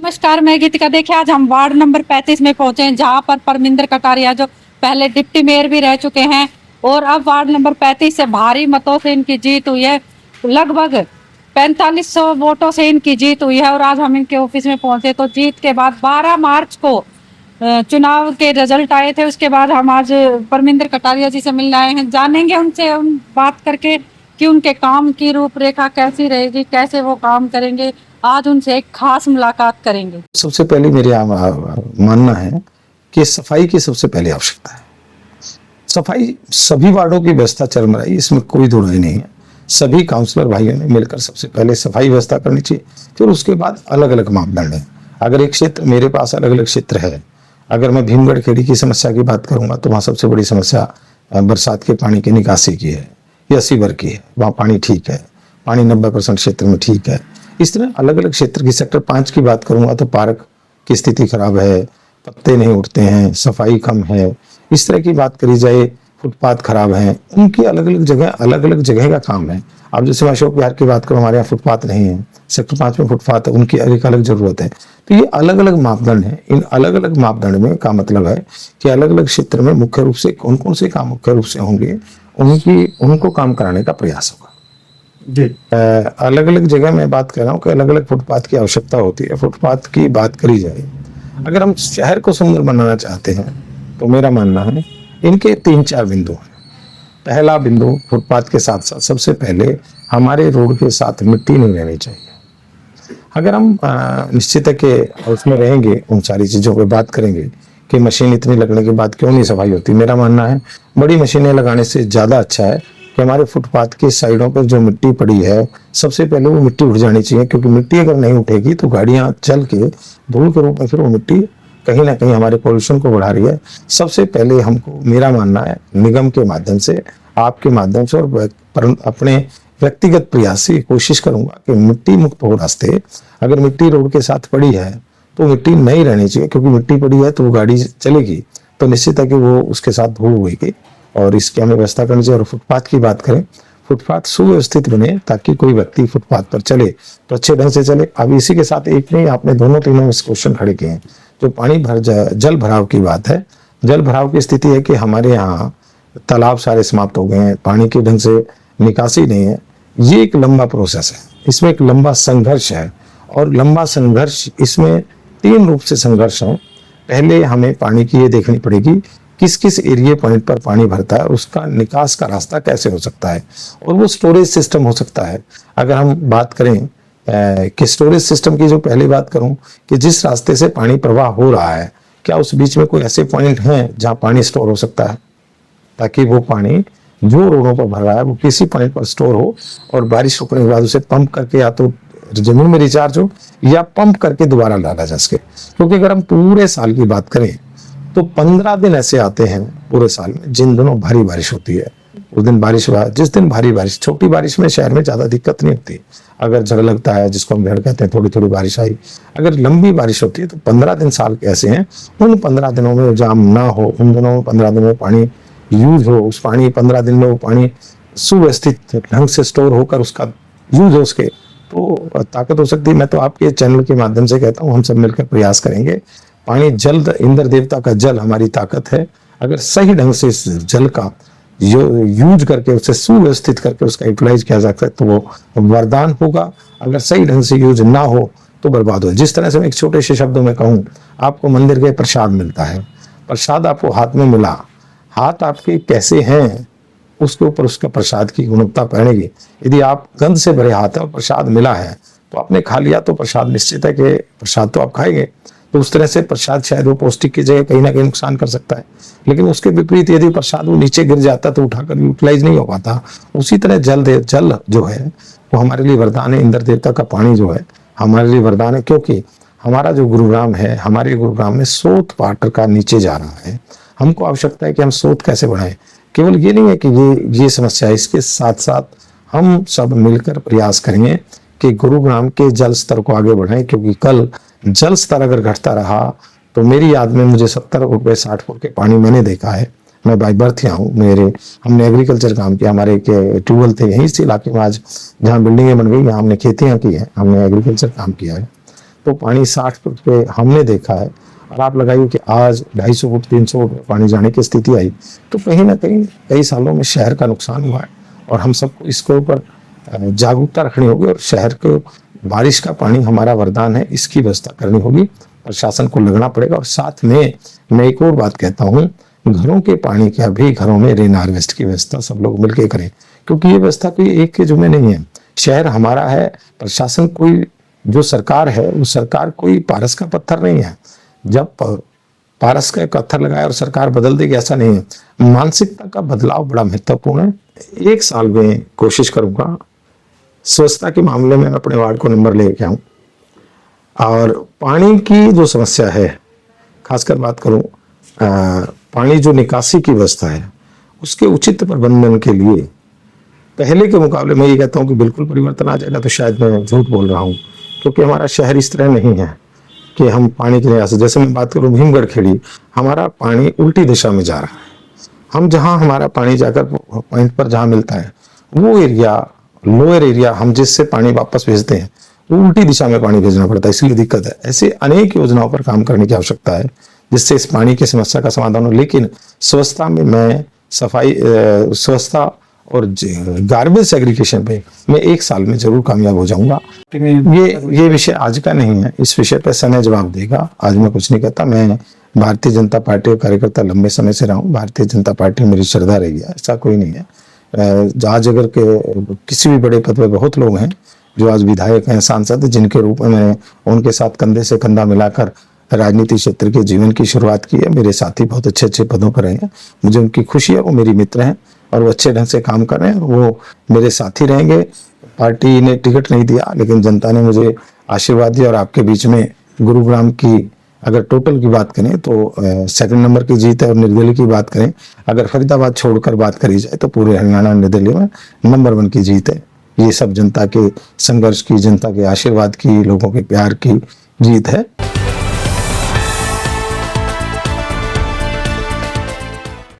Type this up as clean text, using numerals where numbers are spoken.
नमस्कार, मैं गीतिका। देखिए, आज हम वार्ड नंबर 35 में पहुंचे हैं, जहां पर परमिंदर कटारिया जो पहले डिप्टी मेयर भी रह चुके हैं और अब वार्ड नंबर 35 से भारी मतों से इनकी जीत हुई है। लगभग 4500 वोटों से इनकी जीत हुई है और आज हम इनके ऑफिस में पहुंचे तो जीत के बाद 12 मार्च को चुनाव के रिजल्ट आए थे। उसके बाद हम आज परमिंदर कटारिया जी से मिलने आए हैं। जानेंगे उनसे हम बात करके कि उनके काम की रूपरेखा कैसी रहेगी, कैसे वो काम करेंगे। आज उनसे एक खास मुलाकात करेंगे। सबसे पहले मेरे मानना है कि सफाई की सबसे पहले आवश्यकता है। सफाई सभी वार्डों की व्यवस्था चल रही है, इसमें कोई दो राय नहीं है। सभी काउंसलर भाइयों ने मिलकर सबसे पहले सफाई व्यवस्था करनी चाहिए, फिर उसके बाद अलग अलग मापदंड है। अगर एक क्षेत्र, मेरे पास अलग अलग क्षेत्र है, अगर मैं भीमगढ़ खेड़ी की समस्या की बात करूंगा तो वहाँ सबसे बड़ी समस्या बरसात के पानी की निकासी की है या सीवर की है। वहाँ पानी ठीक है, पानी 90% क्षेत्र में ठीक है। इस तरह अलग अलग क्षेत्र की सेक्टर 5 की बात करूंगा तो पार्क की स्थिति खराब है, पत्ते नहीं उठते हैं, सफाई कम है। इस तरह की बात करी जाए, फुटपाथ खराब है, उनकी अलग अलग जगह का काम है। अब जैसे मैं अशोक विहार की बात करूँ, हमारे यहाँ फुटपाथ नहीं है, सेक्टर 5 में फुटपाथ है, उनकी एक अलग जरूरत है। तो ये अलग अलग मापदंड है। इन अलग अलग मापदंड में का मतलब है कि अलग अलग क्षेत्र में मुख्य रूप से कौन कौन से काम मुख्य रूप से होंगे, उनको काम कराने का प्रयास होगा। अलग अलग जगह मैं बात कर रहा हूँ कि अलग अलग फुटपाथ की आवश्यकता होती है। फुटपाथ की बात करी जाए, अगर हम शहर को सुंदर बनाना चाहते हैं तो मेरा मानना है इनके 3-4 बिंदु हैं। पहला बिंदु, फुटपाथ के साथ साथ सबसे पहले हमारे रोड के साथ मिट्टी नहीं रहनी चाहिए। अगर हम निश्चित है कि उसमें रहेंगे, उन सारी चीज़ों पर बात करेंगे कि मशीन इतनी लगने के बाद क्यों नहीं सफाई होती। मेरा मानना है बड़ी मशीनें लगाने से ज़्यादा अच्छा है कि हमारे फुटपाथ के साइडों पर जो मिट्टी पड़ी है, सबसे पहले वो मिट्टी उठ जानी चाहिए, क्योंकि मिट्टी अगर नहीं उठेगी तो गाड़ियां चल के धूल के रूप में फिर वो मिट्टी कहीं ना कहीं हमारे पोल्यूशन को बढ़ा रही है। सबसे पहले हमको, मेरा मानना है, निगम के माध्यम से, आपके माध्यम से और अपने व्यक्तिगत प्रयास से कोशिश करूंगा कि मिट्टी मुक्त हो रास्ते। अगर मिट्टी रोड के साथ पड़ी है तो मिट्टी नहीं रहनी चाहिए, क्योंकि मिट्टी पड़ी है तो वो गाड़ी चलेगी तो निश्चित है कि वो उसके साथ धूल होगी और इसकी हमें व्यवस्था करनी चाहिए। और फुटपाथ की बात करें, फुटपाथ सुव्यवस्थित बने ताकि कोई व्यक्ति फुटपाथ पर चले तो अच्छे ढंग से चले। अब इसी के साथ एक नहीं, आपने दोनों तीनों क्वेश्चन खड़े किए हैं। जो जल भराव की बात है, जल भराव की स्थिति है कि हमारे यहाँ तालाब सारे समाप्त हो गए हैं, पानी की ढंग से निकासी नहीं है। ये एक लंबा प्रोसेस है, इसमें एक लंबा संघर्ष है और लंबा संघर्ष, इसमें 3 रूप से संघर्ष है। पहले हमें पानी की ये देखनी पड़ेगी किस किस एरिया पॉइंट पर पानी भरता है, उसका निकास का रास्ता कैसे हो सकता है, और वो स्टोरेज सिस्टम हो सकता है। अगर हम बात करें कि स्टोरेज सिस्टम की, जो पहली बात करूं कि जिस रास्ते से पानी प्रवाह हो रहा है, क्या उस बीच में कोई ऐसे पॉइंट हैं जहां पानी स्टोर हो सकता है, ताकि वो पानी जो रोडों पर भर रहा है वो किसी पॉइंट पर स्टोर हो और बारिश रुकने के बाद उसे पंप करके या तो जमीन में रिचार्ज हो या पंप करके दोबारा डाला जा सके। क्योंकि अगर हम पूरे साल की बात करें तो 15 दिन ऐसे आते हैं पूरे साल में जिन दिनों भारी बारिश होती है। उस दिन बारिश हुआ, जिस दिन भारी बारिश, छोटी बारिश में शहर में ज्यादा दिक्कत नहीं होती। अगर झड़ लगता है, जिसको हम झड़ कहते हैं, थोड़ी थोड़ी बारिश आई। अगर लंबी बारिश होती है तो 15 दिन साल के ऐसे हैं, उन 15 दिनों में जाम ना हो, उन दिनों में 15 दिनों में पानी यूज हो, उस पानी 15 दिन में वो पानी सुव्यवस्थित ढंग से स्टोर होकर उसका यूज हो सके, तो ताकत हो सकती है। मैं तो आपके चैनल के माध्यम से कहता हूँ, हम सब मिलकर प्रयास करेंगे। पानी, जल, इंद्र देवता का जल हमारी ताकत है। अगर सही ढंग से इस जल का यूज करके, उसे सुव्यवस्थित करके उसका यूटिलाइज किया जा सकता है तो वो वरदान होगा। अगर सही ढंग से यूज ना हो तो बर्बाद हो। जिस तरह से मैं एक छोटे से शब्दों में कहूँ, आपको मंदिर के प्रसाद मिलता है, प्रसाद आपको हाथ में मिला, हाथ आपके कैसे हैं उसके ऊपर उसका प्रसाद की गुणवत्ता पड़ेगी। यदि आप गंध से भरे हाथ है और प्रसाद मिला है तो आपने खा लिया तो प्रसाद निश्चित है कि प्रसाद तो आप खाएंगे। तो उस तरह से प्रसाद शायद वो पौष्टिक की जगह कहीं ना कहीं नुकसान कर सकता है, लेकिन उसके विपरीत यदि प्रसाद वो नीचे गिर जाता तो उठाकर यूटिलाइज नहीं हो पाता। उसी तरह जल जो है वो हमारे लिए वरदान है। इंद्र देवता का पानी जो है हमारे लिए वरदान है, क्योंकि हमारा जो गुरुग्राम है, हमारे गुरुग्राम में स्रोत वाटर का नीचे जा रहा है। हमको आवश्यकता है कि हम स्रोत कैसे बढ़ाएं। केवल ये नहीं है कि ये समस्या है, इसके साथ साथ हम सब मिलकर प्रयास करेंगे कि गुरुग्राम के जल स्तर को आगे बढ़ाएं, क्योंकि कल जल स्तर अगर घटता रहा तो मेरी याद में मुझे 70 रुपये 60 फुट के पानी मैंने देखा है। मैं बाई बर्थ यहाँ हूँ, हमने एग्रीकल्चर काम किया, हमारे ट्यूबवेल थे यहीं इस इलाके में। आज जहाँ बिल्डिंगें बन गई, यहाँ हमने खेतियाँ की हैं, हमने एग्रीकल्चर काम किया है। तो पानी 60 फुट पे हमने देखा है, और आप लगाइए कि आज 250 फुट 300 फुट पानी जाने की स्थिति आई, तो कहीं ना कहीं कई सालों में शहर का नुकसान हुआ है। और हम सबको इसके ऊपर जागरूकता रखनी होगी, और शहर को बारिश का पानी हमारा वरदान है, इसकी व्यवस्था करनी होगी, प्रशासन को लगना पड़ेगा। और साथ में मैं एक और बात कहता हूँ, घरों के पानी का भी घरों में रेन हार्वेस्ट की व्यवस्था सब लोग मिलकर करें, क्योंकि ये व्यवस्था कोई एक के जुम्मे नहीं है। शहर हमारा है, प्रशासन कोई, जो सरकार है वो सरकार कोई पारस का पत्थर नहीं है। जब पारस का पत्थर लगाया और सरकार बदल देगी, ऐसा नहीं है। मानसिकता का बदलाव बड़ा महत्वपूर्ण है। 1 साल में कोशिश करूंगा स्वच्छता के मामले में अपने वार्ड को नंबर लेके आऊं, और पानी की जो समस्या है, खासकर बात करूं पानी जो निकासी की व्यवस्था है उसके उचित प्रबंधन के लिए पहले के मुकाबले मैं ये कहता हूं कि बिल्कुल परिवर्तन आ जाएगा, तो शायद मैं झूठ बोल रहा हूं, क्योंकि हमारा शहर इस तरह नहीं है कि हम पानी के लिए, जैसे मैं बात करूं भीमगढ़ खेड़ी, हमारा पानी उल्टी दिशा में जा रहा है। हम जहां हमारा पानी जाकर पॉइंट पर जहां मिलता है, वो एरिया, लोअर एरिया, हम जिससे पानी वापस भेजते हैं वो उल्टी दिशा में पानी भेजना पड़ता है, इसलिए दिक्कत है। ऐसे अनेक योजनाओं पर काम करने की आवश्यकता है जिससे इस पानी की समस्या का समाधान हो। लेकिन स्वच्छता में मैं स्वच्छता और गार्बेज सेग्रीगेशन पे मैं 1 साल में जरूर कामयाब हो जाऊंगा। ये विषय आज का नहीं है, इस विषय पर समय जवाब देगा। आज मैं कुछ नहीं कहता, मैं भारतीय जनता पार्टी का कार्यकर्ता लंबे समय से रहा हूँ। भारतीय जनता पार्टी मेरी श्रद्धा रही है, ऐसा कोई नहीं है। आज अगर के किसी भी बड़े पद पर बहुत लोग हैं जो आज विधायक हैं, सांसद, जिनके रूप में मैंने उनके साथ कंधे से कंधा मिलाकर राजनीति क्षेत्र के जीवन की शुरुआत की है। मेरे साथी बहुत अच्छे अच्छे पदों पर रहे हैं, मुझे उनकी खुशी है। वो मेरी मित्र हैं और वो अच्छे ढंग से काम कर रहे हैं, वो मेरे साथी रहेंगे। पार्टी ने टिकट नहीं दिया, लेकिन जनता ने मुझे आशीर्वाद दिया। और आपके बीच में गुरुग्राम की अगर टोटल की बात करें तो 2nd नंबर की जीत है, और निर्दलीय की बात करें, अगर फरीदाबाद छोड़कर बात करी जाए तो पूरे हरियाणा निर्दलीय में नंबर 1 की जीत है। ये सब जनता के संघर्ष की, जनता के आशीर्वाद की, लोगों के प्यार की जीत है।